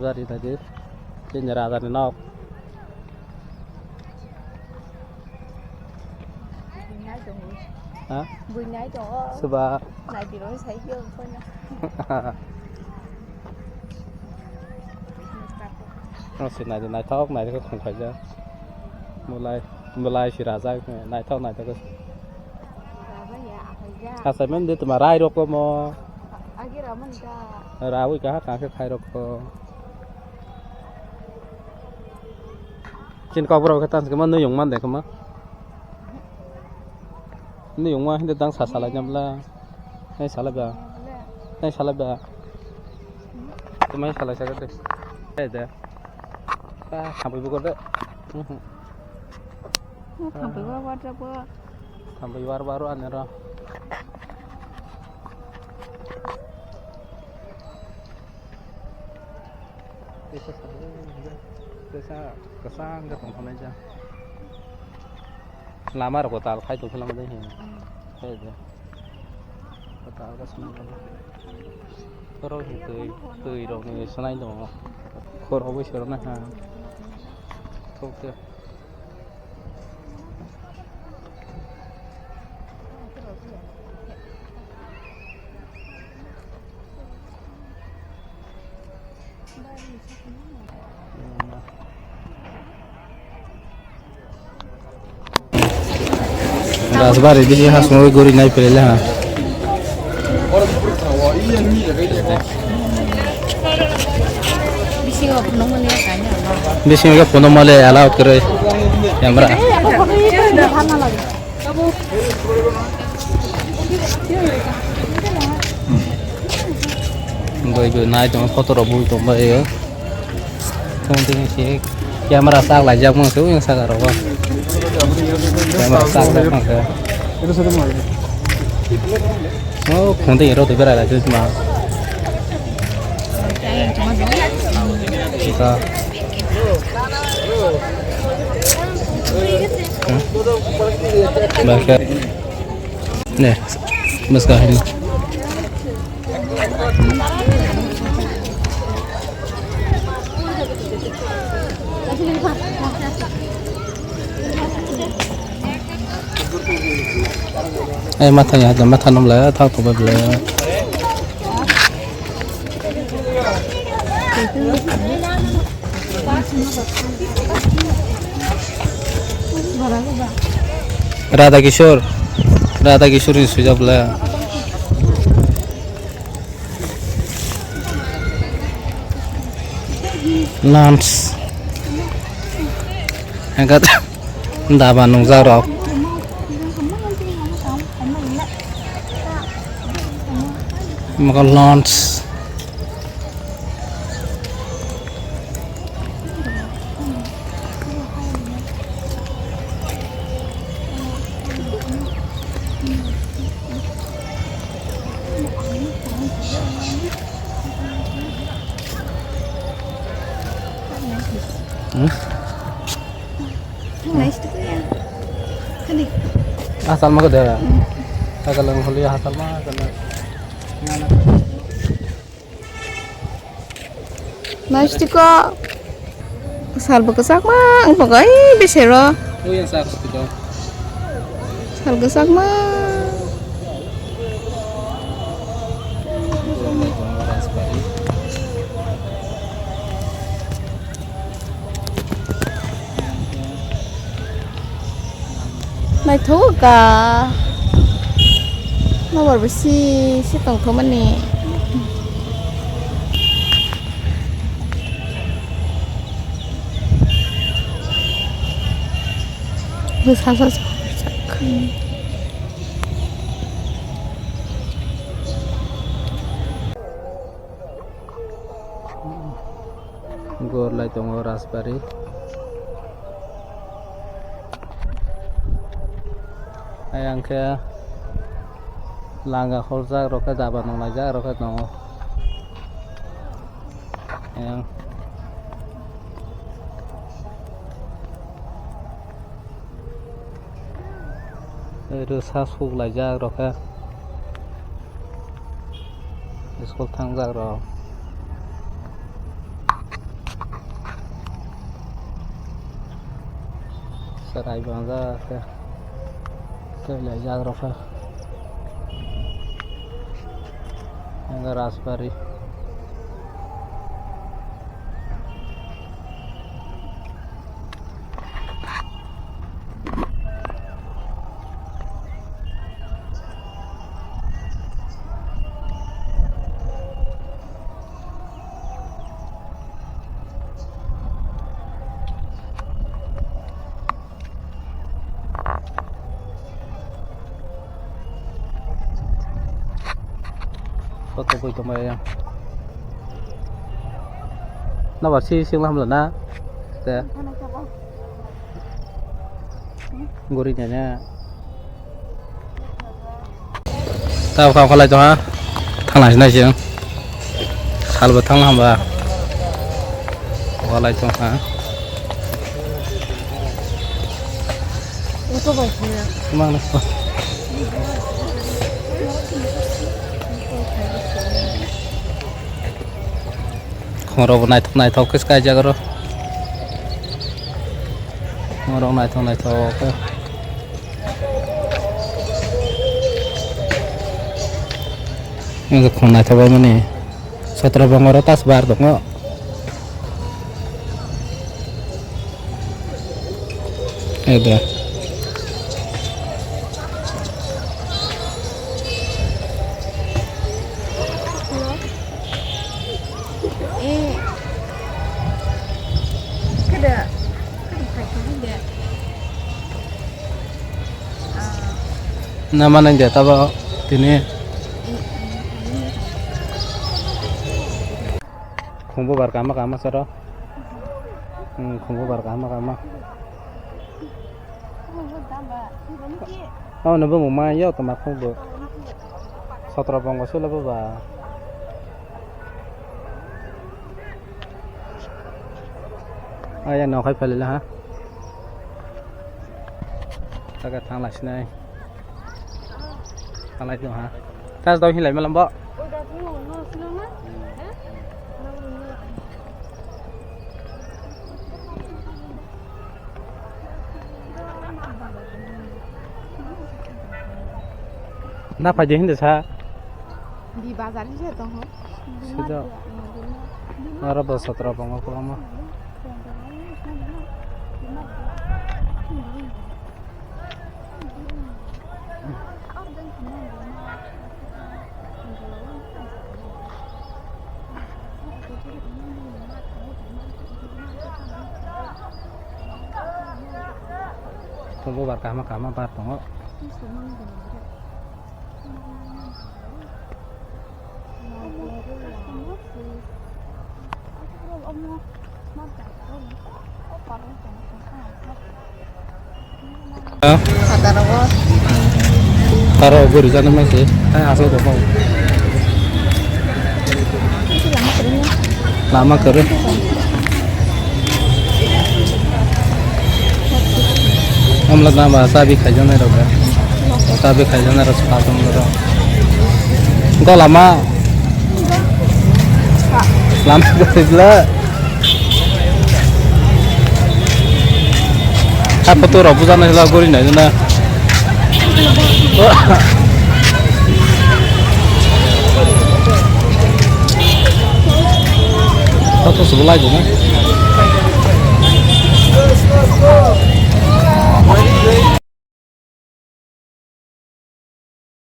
Rasbari tadi trên nhà ra nóc hả vừa nhảy chỗ Suba này thì nó thấy chưa coi nha nó xịt này thì này thóc này thì không phải ra một lai chỉ ra này thóc này thì có à sao mình đi từ mà rai đâu có mà ra với cả cả cái khai đâu có trên cao bro cái tan cái mà nuôi dùng man để không á nuôi dùng man thì đang xả xả lại nhầm là này xả lại bả này xả lại bả tụi mấy xả lại sao cái đấy đấy ta làm cái gì đấy sampai bawah coba sampai baru-baru aneh roh bisa kesang ke tempat aja lama rồi kotal khai tuh film đấy thế đấy kotal cái sân rồi tươi rồi người sân này rồi khô rồi bây giờ nó ha không được Rasbari di sini semua gurih naik pilih lah. Di sini ke penuh malah alau kere yang berapa? Gue naik cuma foto robo itu mbak ya. Kemudian sih kamera sak lah jam itu yang sak robo. Kamera sak lah mangga. Itu satu mal. Oh, kemudian itu berapa lagi cuma? Kita. Baca. Nih, mesra ini. Matanya ada mata nom lah, tahu tu berbela. Radha Kishore ini sudah belah. Lance, angkat, dah banung zarok. Makan lunch. Nice tuh ya. Kan nih. Asal mah ada. Asal yang kuliah asal mah kena. Nice tuh kok. Sal bekesak mah, pokoknya bisa loh. Oh yang sak itu. Sal bekesak mah. Này thú cả nó bảo si tổng thống anh nè vừa sao Gor lai tunggu Rasbari. Ayang ke langga khorza roka dapat nong aja roka nong ayang itu sasuk aja roka sekolah tangga roka serai bangsa ke belajar rofa yang raspberry foto bui kamera yang nó bảo si siêng lắm lần á thế ngồi đi nha tao không lại cho ha thằng này này chứ kalau betul lah mbak kalau itu ha itu baiknya emang ngoro naik thau kes kaja karo ngoro naik thau ke ini khon naik thau mana 17 bangor tas bar dong nggak ada nama nang jata ba tini khumbu bar kama saro khumbu bar kama oh nabu mama yo kama khumbu 17 bangor sula ba ayah nó khai phải là ha ta cái thang lại này thang lại được hả ta đâu hiện lại mà làm bọ na phải gì được sao di bazar aja toh sudah ada bos 17 bangor lama tunggu bar kama bar tunggu taruh gue di sana masih asal tuh mau lama kering हम लोग ना भाषा भी खाई जाने रहा भाषा भी खाई जाने रहा सुखा तुम लोग उनको lama kerja apa tuh rabu sana hilang gorin aja na satu sebelah aja na